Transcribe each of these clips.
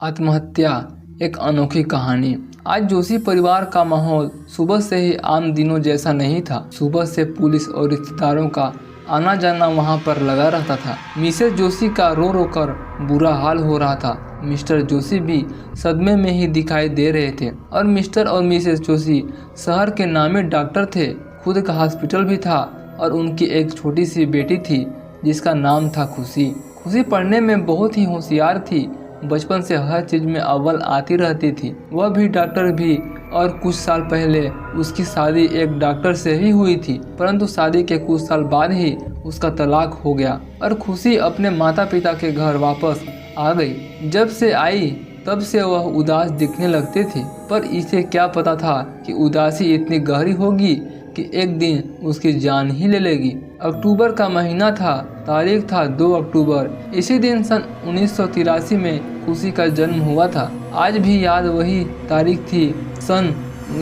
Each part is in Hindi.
आत्महत्या एक अनोखी कहानी। आज जोशी परिवार का माहौल सुबह से ही आम दिनों जैसा नहीं था। सुबह से पुलिस और रिश्तेदारों का आना जाना वहां पर लगा रहता था। मिसेस जोशी का रो रो कर बुरा हाल हो रहा था। मिस्टर जोशी भी सदमे में ही दिखाई दे रहे थे और मिस्टर और मिसेस जोशी शहर के नामी डॉक्टर थे। खुद का हॉस्पिटल भी था और उनकी एक छोटी सी बेटी थी जिसका नाम था खुशी। खुशी पढ़ने में बहुत ही होशियार थी। बचपन से हर चीज में अव्वल आती रहती थी। वह भी डॉक्टर भी, और कुछ साल पहले उसकी शादी एक डॉक्टर से ही हुई थी, परंतु शादी के कुछ साल बाद ही उसका तलाक हो गया और खुशी अपने माता पिता के घर वापस आ गई। जब से आई तब से वह उदास दिखने लगती थी, पर इसे क्या पता था कि उदासी इतनी गहरी होगी कि एक दिन उसकी जान ही ले लेगी। अक्टूबर का महीना था, तारीख था 2 अक्टूबर। इसी दिन सन 1983 में खुशी का जन्म हुआ था। आज भी याद वही तारीख थी, सन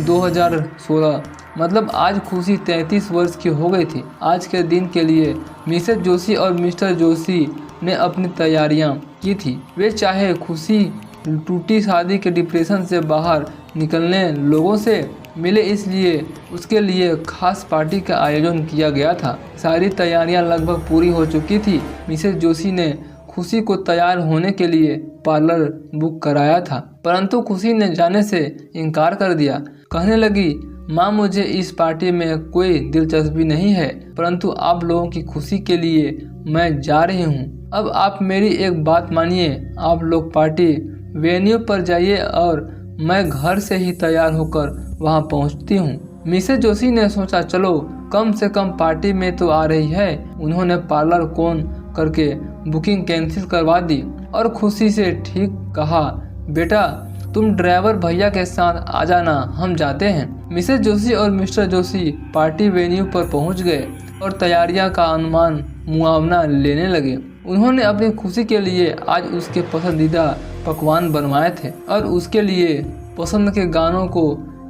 2016। मतलब आज खुशी 33 वर्ष की हो गई थी। आज के दिन के लिए मिसेस जोशी और मिस्टर जोशी ने अपनी तैयारियां की थी। वे चाहे खुशी टूटी शादी के डिप्रेशन से बाहर निकलने लोगों से मिले, इसलिए उसके लिए खास पार्टी का आयोजन किया गया था। सारी तैयारियां लगभग पूरी हो चुकी थी। मिसेस जोशी ने खुशी को तैयार होने के लिए पार्लर बुक कराया था, परंतु खुशी ने जाने से इनकार कर दिया। कहने लगी, माँ मुझे इस पार्टी में कोई दिलचस्पी नहीं है, परंतु आप लोगों की खुशी के लिए मैं जा रही हूँ। अब आप मेरी एक बात मानिए, आप लोग पार्टी वेन्यू पर जाइए और मैं घर से ही तैयार होकर वहां पहुंचती हूं। मिसेस जोशी ने सोचा, चलो कम से कम पार्टी में तो आ रही है। उन्होंने पार्लर फोन करके बुकिंग कैंसिल करवा दी और खुशी से ठीक कहा, बेटा तुम ड्राइवर भैया के साथ आ जाना, हम जाते हैं। मिसेस जोशी और मिस्टर जोशी पार्टी वेन्यू पर पहुंच गए और तैयारियां का अनुमान मुआवना लेने लगे। उन्होंने अपनी खुशी के लिए आज उसके पसंदीदा पकवान बनवाए थे और उसके लिए पसंद के गानों को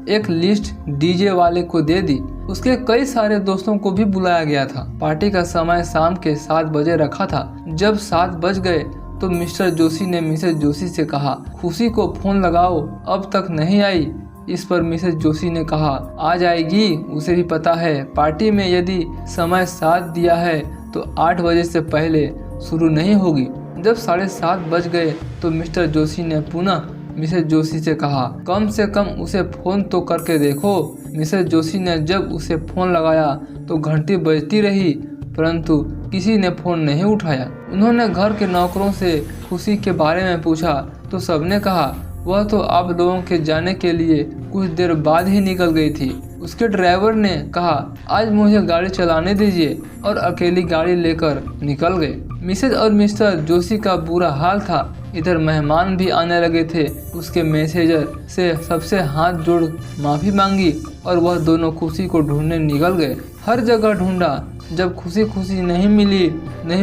एक लिस्ट डीजे वाले को दे दी। उसके कई सारे दोस्तों को भी बुलाया गया था। पार्टी का समय शाम के 7 बजे रखा था। जब 7 बज गए तो मिस्टर जोशी ने मिसेस जोशी से कहा, खुशी को फोन लगाओ, अब तक नहीं आई। इस पर मिसेस जोशी ने कहा, आ जाएगी, उसे भी पता है पार्टी में यदि समय 7 दिया है तो 8 बजे से पहले शुरू नहीं होगी। जब 7:30 बज गए तो मिस्टर जोशी ने पुनः मिसेस जोशी से कहा, कम से कम उसे फोन तो करके देखो। मिसेस जोशी ने जब उसे फोन लगाया तो घंटी बजती रही, परंतु किसी ने फोन नहीं उठाया। उन्होंने घर के नौकरों से खुशी के बारे में पूछा तो सबने कहा, वह तो आप लोगों के जाने के लिए कुछ देर बाद ही निकल गई थी। उसके ड्राइवर ने कहा, आज मुझे गाड़ी चलाने दीजिए, और अकेली गाड़ी लेकर निकल गए। मिसेस और मिस्टर जोशी का बुरा हाल था। इधर मेहमान भी आने लगे थे। उसके मैनेजर से सबसे हाथ जोड़ माफी मांगी और वह दोनों खुशी को ढूंढने निकल गए। हर जगह ढूंढा। जब खुशी नहीं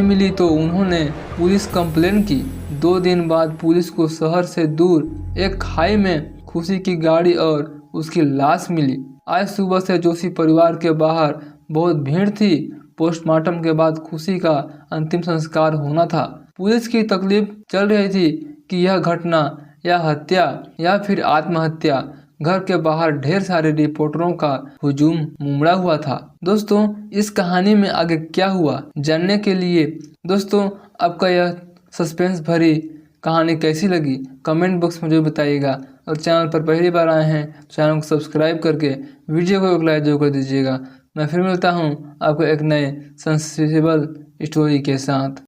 मिली तो उन्होंने पुलिस कंप्लेन की। 2 दिन बाद पुलिस को शहर से दूर एक खाई में खुशी की गाड़ी और उसकी लाश मिली। आज सुबह से जोशी परिवार के बाहर बहुत भीड़ थी। पोस्टमार्टम के बाद खुशी का अंतिम संस्कार होना था। पुलिस की तकलीफ चल रही थी कि यह घटना या हत्या या फिर आत्महत्या। घर के बाहर ढेर सारे रिपोर्टरों का हुजूम उमड़ा हुआ था। दोस्तों, इस कहानी में आगे क्या हुआ जानने के लिए दोस्तों आपका यह सस्पेंस भरी कहानी कैसी लगी कमेंट बॉक्स में जो बताइएगा, और चैनल पर पहली बार आए हैं चैनल को सब्सक्राइब करके वीडियो को एक लाइक जरूर कर दीजिएगा। मैं फिर मिलता हूँ आपको एक नए सेंसेबल स्टोरी के साथ।